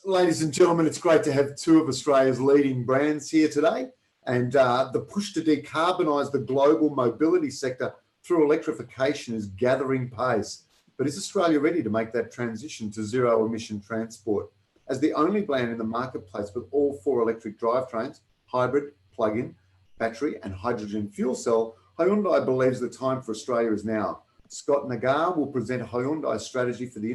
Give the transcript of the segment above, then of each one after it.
Ladies and gentlemen, it's great to have two of Australia's leading brands here today. And the push to decarbonise the global mobility sector through electrification is gathering pace. But is Australia ready to make that transition to zero emission transport? As the only brand in the marketplace with all four electric drivetrains, hybrid, plug-in, battery and hydrogen fuel cell, Hyundai believes the time for Australia is now. Scott Nargar will present Hyundai's strategy for the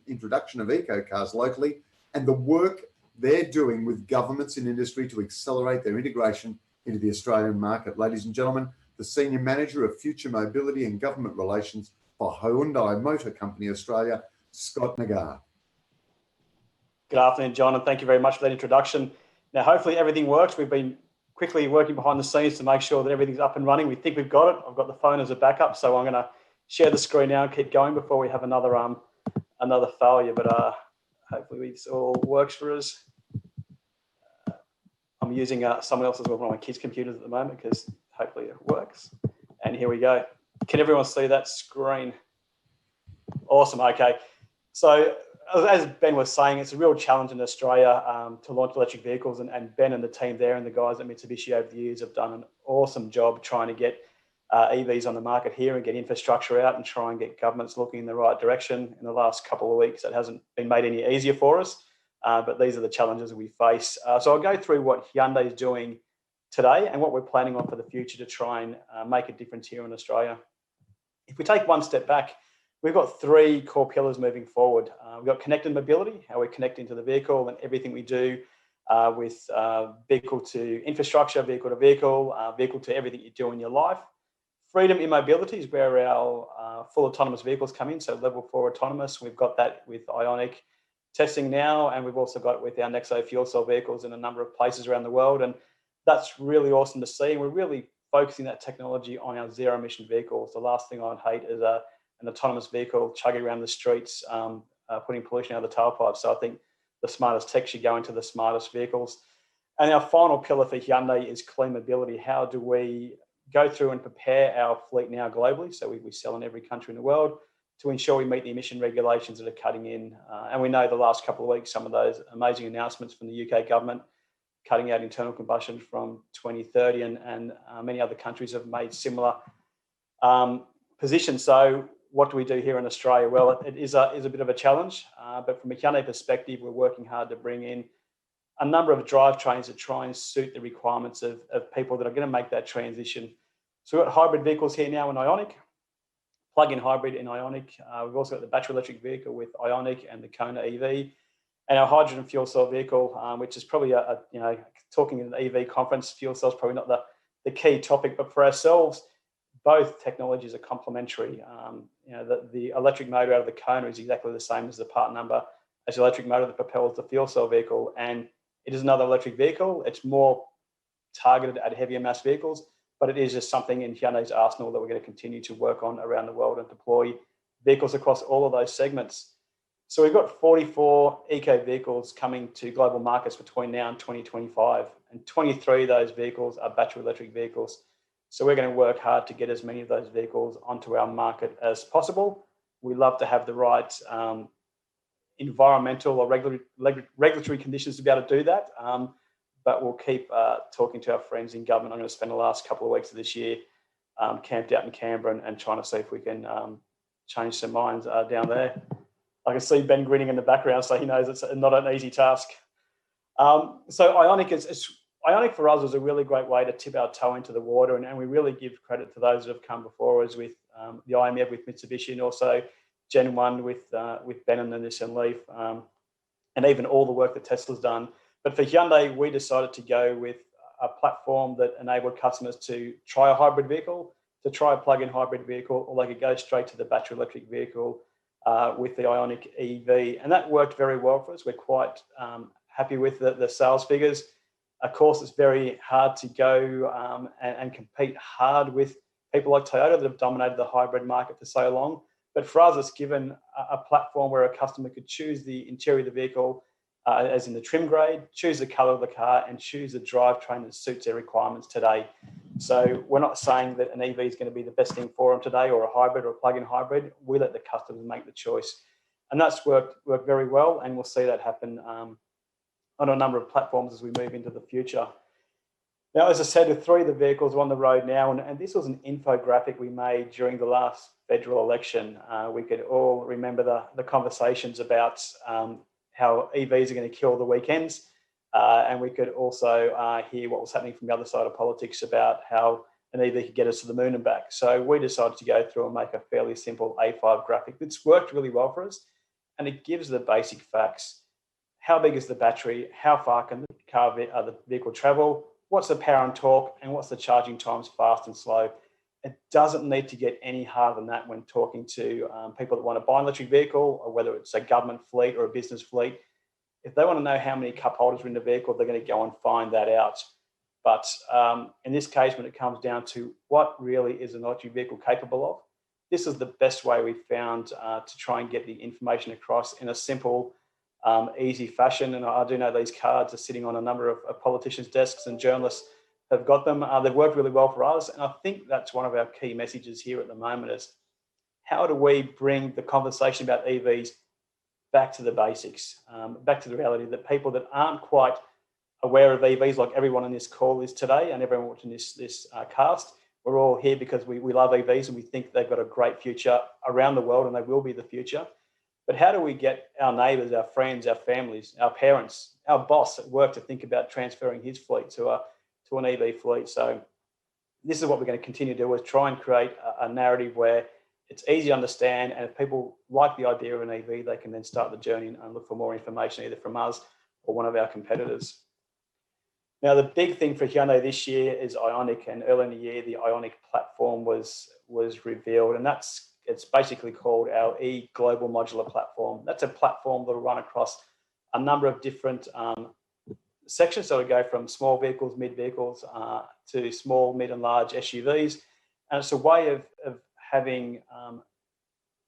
introduction of eco-cars locally and the work they're doing with governments and industry to accelerate their integration into the Australian market. Ladies and gentlemen, the Senior Manager of Future Mobility and Government Relations for Hyundai Motor Company Australia, Scott Nargar. Good afternoon, John, and thank you very much for that introduction. Now, hopefully everything works. We've been quickly working behind the scenes to make sure that everything's up and running. We think we've got it. I've got the phone as a backup, so I'm going to share the screen now and keep going before we have another failure, but hopefully this all works for us. I'm using someone else's, one of my kids' computers at the moment because hopefully it works. And here we go. Can everyone see that screen? Awesome, okay. So as Ben was saying, it's a real challenge in Australia to launch electric vehicles, and Ben and the team there and the guys at Mitsubishi over the years have done an awesome job trying to get EVs on the market here and get infrastructure out and try and get governments looking in the right direction. In the last couple of weeks, that hasn't been made any easier for us, but these are the challenges we face. So I'll go through what Hyundai is doing today and what we're planning on for the future to try and make a difference here in Australia. If we take one step back, we've got three core pillars moving forward. We've got connected mobility, how we connect into the vehicle and everything we do with vehicle to infrastructure, vehicle to vehicle, vehicle to everything you do in your life. Freedom in mobility is where our full autonomous vehicles come in, so level 4 autonomous. We've got that with Ionic testing now, and we've also got it with our Nexo fuel cell vehicles in a number of places around the world, and that's really awesome to see. We're really focusing that technology on our zero emission vehicles. The last thing I'd hate is an autonomous vehicle chugging around the streets, putting pollution out of the tailpipe. So I think the smartest tech should go into the smartest vehicles. And our final pillar for Hyundai is clean mobility. How do we go through and prepare our fleet now globally, so we sell in every country in the world, to ensure we meet the emission regulations that are cutting in. And we know the last couple of weeks, some of those amazing announcements from the UK government cutting out internal combustion from 2030, and many other countries have made similar positions. So what do we do here in Australia? Well, it is a bit of a challenge, but from a Hyundai perspective, we're working hard to bring in a number of drivetrains to try and suit the requirements of people that are going to make that transition. So we've got hybrid vehicles here now in Ionic, plug-in hybrid in Ionic. We've also got the battery electric vehicle with Ionic and the Kona EV, and our hydrogen fuel cell vehicle, which is probably talking in an EV conference, fuel cell is probably not the key topic, but for ourselves, both technologies are complementary. The electric motor out of the Kona is exactly the same as the part number as the electric motor that propels the fuel cell vehicle, and it is another electric vehicle. It's more targeted at heavier mass vehicles, but it is just something in Hyundai's arsenal that we're going to continue to work on around the world and deploy vehicles across all of those segments. So we've got 44 eco vehicles coming to global markets between now and 2025, and 23 of those vehicles are battery electric vehicles. So we're going to work hard to get as many of those vehicles onto our market as possible. We love to have the right environmental or regulatory conditions to be able to do that. But we'll keep talking to our friends in government. I'm going to spend the last couple of weeks of this year camped out in Canberra and trying to see if we can change some minds down there. I can see Ben grinning in the background, so he knows it's not an easy task. So Ionic for us was a really great way to tip our toe into the water, and we really give credit to those that have come before us with the IMEV with Mitsubishi, and also Gen 1 with Ben and the Nissan Leaf, and even all the work that Tesla's done. But for Hyundai, we decided to go with a platform that enabled customers to try a hybrid vehicle, to try a plug-in hybrid vehicle, or they could go straight to the battery electric vehicle with the Ionic EV. And that worked very well for us. We're quite happy with the sales figures. Of course, it's very hard to go and compete hard with people like Toyota that have dominated the hybrid market for so long. But for us, it's given a platform where a customer could choose the interior of the vehicle, as in the trim grade, choose the color of the car, and choose the drivetrain that suits their requirements today. So we're not saying that an EV is going to be the best thing for them today, or a hybrid or a plug-in hybrid. We let the customers make the choice. And that's worked very well, and we'll see that happen on a number of platforms as we move into the future. Now, as I said, with 3 of the vehicles are on the road now, and this was an infographic we made during the last federal election. We could all remember the conversations about how EVs are going to kill the weekends, and we could also hear what was happening from the other side of politics about how an EV could get us to the moon and back. So we decided to go through and make a fairly simple A5 graphic that's worked really well for us, and it gives the basic facts. How big is the battery? How far can the vehicle travel? What's the power and torque? And what's the charging times, fast and slow? It doesn't need to get any harder than that when talking to people that want to buy an electric vehicle, or whether it's a government fleet or a business fleet. If they want to know how many cup holders are in the vehicle, they're going to go and find that out. But in this case, when it comes down to what really is an electric vehicle capable of, this is the best way we've found to try and get the information across in a simple, easy fashion. And I do know these cards are sitting on a number of politicians' desks, and journalists have got them. They've worked really well for us. And I think that's one of our key messages here at the moment is, how do we bring the conversation about EVs back to the basics, back to the reality that people that aren't quite aware of EVs, like everyone on this call is today, and everyone watching this cast, we're all here because we love EVs and we think they've got a great future around the world, and they will be the future. But how do we get our neighbours, our friends, our families, our parents, our boss at work to think about transferring his fleet to an EV fleet? So this is what we're going to continue to do, is try and create a narrative where it's easy to understand, and if people like the idea of an EV, they can then start the journey and look for more information either from us or one of our competitors. Now, the big thing for Hyundai this year is Ionic, and earlier in the year, the Ionic platform was revealed, and it's basically called our global modular platform. That's a platform that will run across a number of different sections. So it'll go from small vehicles, mid vehicles, to small, mid and large SUVs. And it's a way of having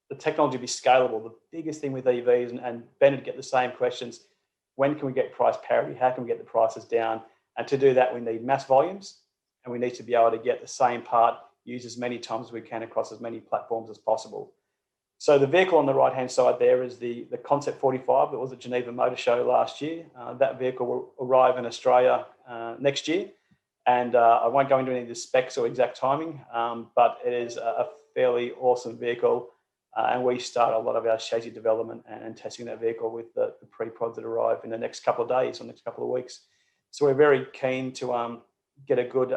the technology be scalable. The biggest thing with EVs, and Ben would get the same questions, when can we get price parity? How can we get the prices down? And to do that, we need mass volumes, and we need to be able to get the same part used as many times as we can across as many platforms as possible. So the vehicle on the right-hand side there is the Concept 45 that was at Geneva Motor Show last year. That vehicle will arrive in Australia next year. And I won't go into any of the specs or exact timing, but it is a fairly awesome vehicle. And we start a lot of our chassis development and testing that vehicle with the pre-pods that arrive in the next couple of days or next couple of weeks. So we're very keen to get a good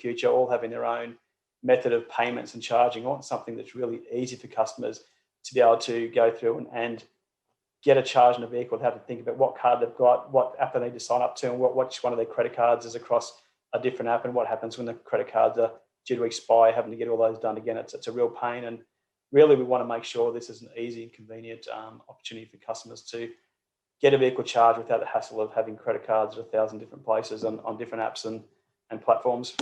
future, all having their own method of payments and charging. I want something that's really easy for customers to be able to go through and get a charge in a vehicle, have to think about what card they've got, what app they need to sign up to, and which one of their credit cards is across a different app, and what happens when the credit cards are due to expire, having to get all those done again. It's a real pain, and really we want to make sure this is an easy and convenient opportunity for customers to get a vehicle charged without the hassle of having credit cards at 1,000 different places on different apps and platforms.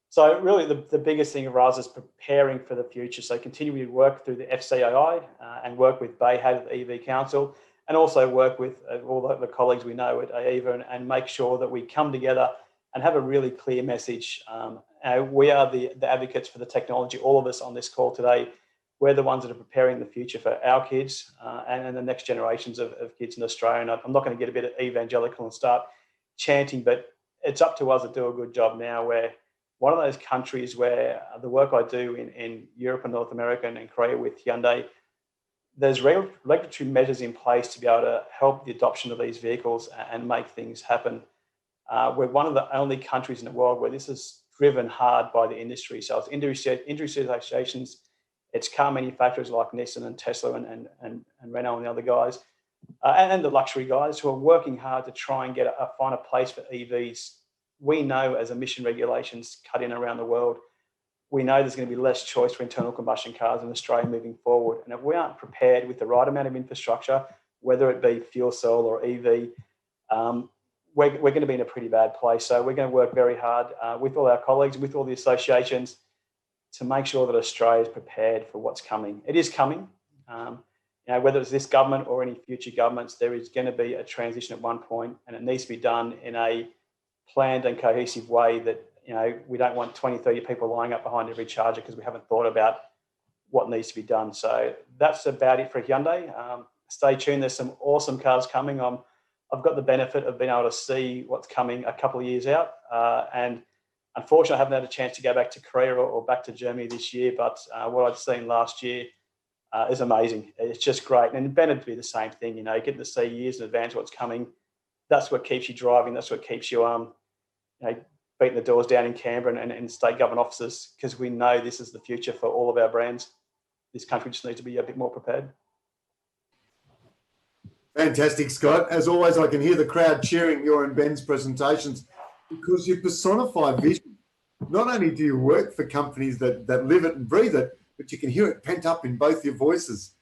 So really the biggest thing for us is preparing for the future. So continuing to work through the FCAI and work with BayHad at the EV Council, and also work with all the colleagues we know at AEVA and make sure that we come together and have a really clear message. We are the advocates for the technology, all of us on this call today. We're the ones that are preparing the future for our kids and the next generations of kids in Australia. And I'm not going to get a bit evangelical and start chanting, but it's up to us to do a good job now. We're one of those countries where the work I do in Europe and North America and in Korea with Hyundai, there's regulatory measures in place to be able to help the adoption of these vehicles and make things happen. We're one of the only countries in the world where this is driven hard by the industry. So it's industry associations, it's car manufacturers like Nissan and Tesla and Renault and the other guys, and the luxury guys who are working hard to try and find a place for EVs. We know as emission regulations cut in around the world, we know there's going to be less choice for internal combustion cars in Australia moving forward. And if we aren't prepared with the right amount of infrastructure, whether it be fuel cell or EV, we're going to be in a pretty bad place. So we're going to work very hard with all our colleagues, with all the associations, to make sure that Australia is prepared for what's coming. It is coming. Whether it's this government or any future governments, there is going to be a transition at one point, and it needs to be done in a planned and cohesive way that, we don't want 20, 30 people lining up behind every charger because we haven't thought about what needs to be done. So that's about it for Hyundai. Stay tuned. There's some awesome cars coming. I've got the benefit of being able to see what's coming a couple of years out. And unfortunately, I haven't had a chance to go back to Korea or back to Germany this year, but what I'd seen last year is amazing. It's just great. And Ben would be the same thing, getting to see years in advance what's coming. That's what keeps you driving. That's what keeps you beating the doors down in Canberra and state government offices, because we know this is the future for all of our brands. This country just needs to be a bit more prepared. Fantastic, Scott. As always, I can hear the crowd cheering your and Ben's presentations because you personify vision. Not only do you work for companies that live it and breathe it, but you can hear it pent up in both your voices.